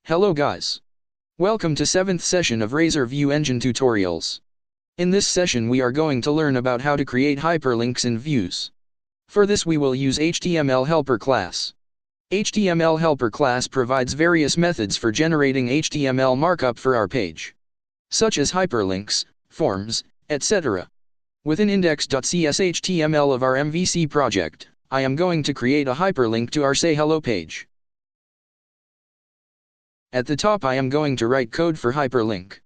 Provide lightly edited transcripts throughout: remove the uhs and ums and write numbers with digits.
Hello guys. Welcome to 7th session of Razor View Engine tutorials. In this session we are going to learn about how to create hyperlinks in views. For this we will use HTML helper class. HTML helper class provides various methods for generating HTML markup for our page, such as hyperlinks, forms, etc. Within index.cs HTML of our MVC project, I am going to create a hyperlink to our Say Hello page. At the top I am going to write code for hyperlink.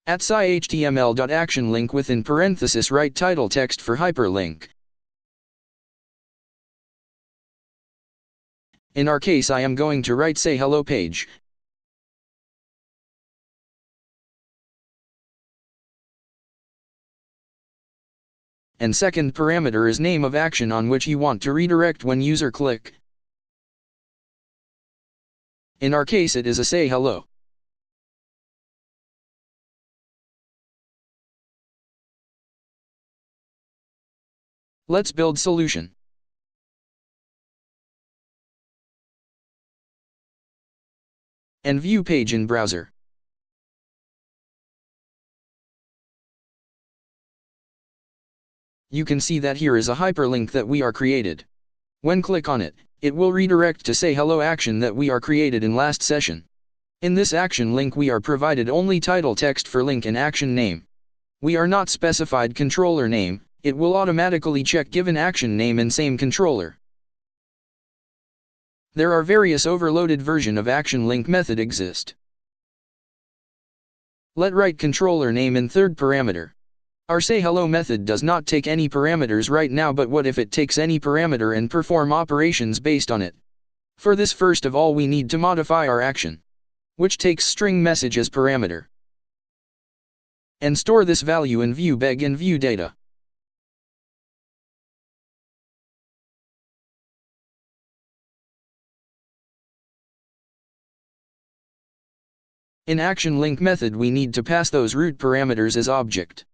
At sci.html.actionLink within parenthesis write title text for hyperlink. In our case I am going to write Say Hello page. And second parameter is name of action on which you want to redirect when user click. In our case it is a Say Hello. Let's build solution. And view page in browser. You can see that here is a hyperlink that we are created. When click on it, it will redirect to Say Hello action that we are created in last session. In this action link we are provided only title text for link and action name. We are not specified controller name, it will automatically check given action name in same controller. There are various overloaded version of action link method exist. Let write controller name in third parameter. Our Say Hello method does not take any parameters right now, but what if it takes any parameter and perform operations based on it? For this first of all we need to modify our action, which takes string message as parameter. And store this value in view beg and view data. In action link method we need to pass those root parameters as object.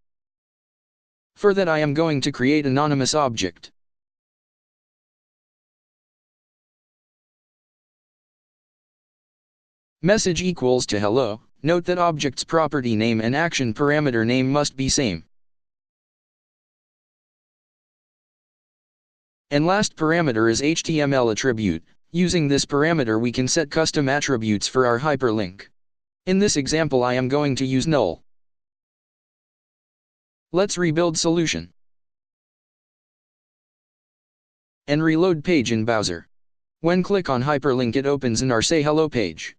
For that I am going to create anonymous object. Message equals to hello, note that object's property name and action parameter name must be same. And last parameter is HTML attribute. Using this parameter we can set custom attributes for our hyperlink. In this example I am going to use null. Let's rebuild solution. And reload page in browser. When click on hyperlink it opens in our Say Hello page.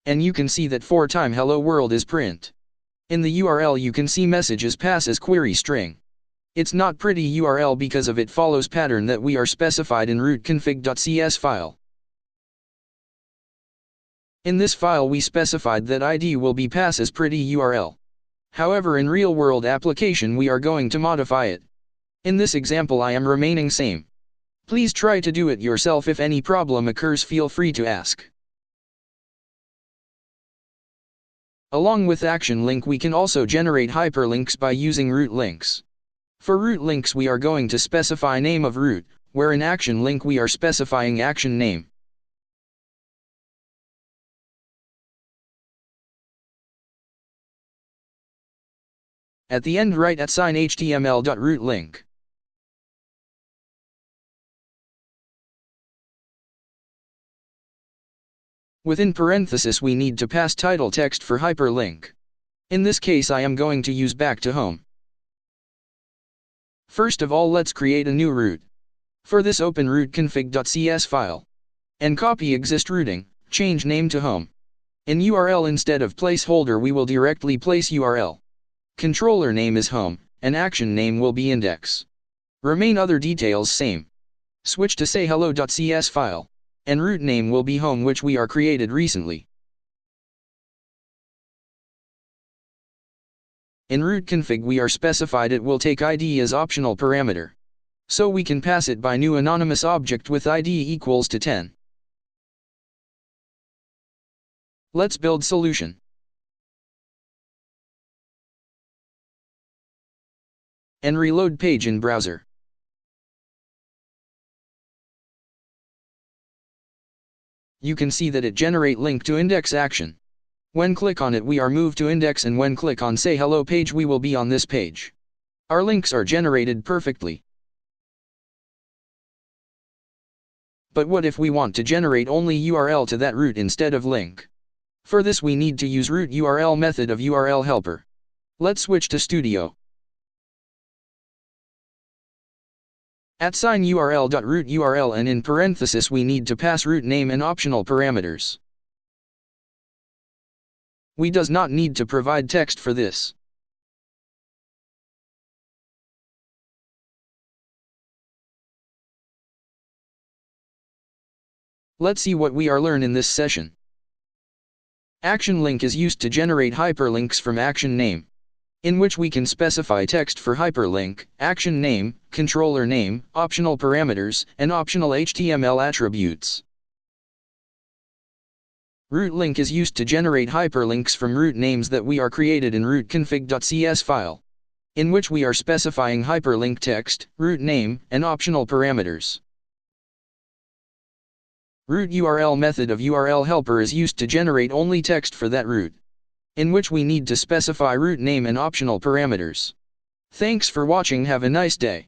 And you can see that 4 time hello world is print. In the URL you can see messages pass as query string. It's not pretty URL because of it follows pattern that we are specified in root config.cs file. In this file we specified that ID will be pass as pretty URL. However in real world application we are going to modify it. In this example I am remaining same. Please try to do it yourself. If any problem occurs feel free to ask. Along with action link we can also generate hyperlinks by using root links. For root links we are going to specify name of root, where in action link we are specifying action name. At the end write at sign html.rootLink. Within parenthesis we need to pass title text for hyperlink. In this case I am going to use back to home. First of all let's create a new root. For this open root config.cs file. And copy exist routing, change name to home. In URL instead of placeholder we will directly place URL. Controller name is home, and action name will be index. Remain other details same. Switch to say hello.cs file. And root name will be home which we are created recently. In root config we are specified it will take ID as optional parameter. So we can pass it by new anonymous object with ID equals to 10. Let's build solution. And reload page in browser. You can see that it generate link to index action. When click on it we are moved to index, and when click on say hello page we will be on this page. Our links are generated perfectly. But what if we want to generate only URL to that route instead of link? For this we need to use root URL method of URL helper. Let's switch to Studio. At sign URL.root URL, and in parenthesis we need to pass route name and optional parameters. We does not need to provide text for this. Let's see what we are learn in this session. Action link is used to generate hyperlinks from action name, in which we can specify text for hyperlink, action name, controller name, optional parameters, and optional HTML attributes. Root link is used to generate hyperlinks from route names that we are created in rootconfig.cs file, in which we are specifying hyperlink text, route name, and optional parameters. Root URL method of URL helper is used to generate only text for that route, in which we need to specify route name and optional parameters. Thanks for watching. Have a nice day.